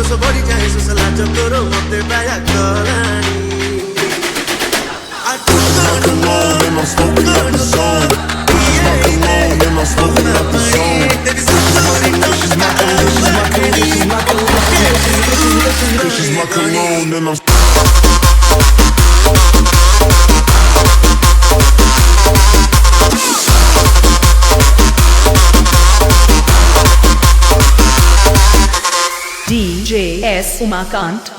so body chahe so sala jaboro mote baya kolani I smoke alone and I'm smoking up the zone. Smoke alone and I'm smoking up the zone. She's my cologne, she's my cologne, she's my cologne, she's my cologne and I'm DJ S Umakant.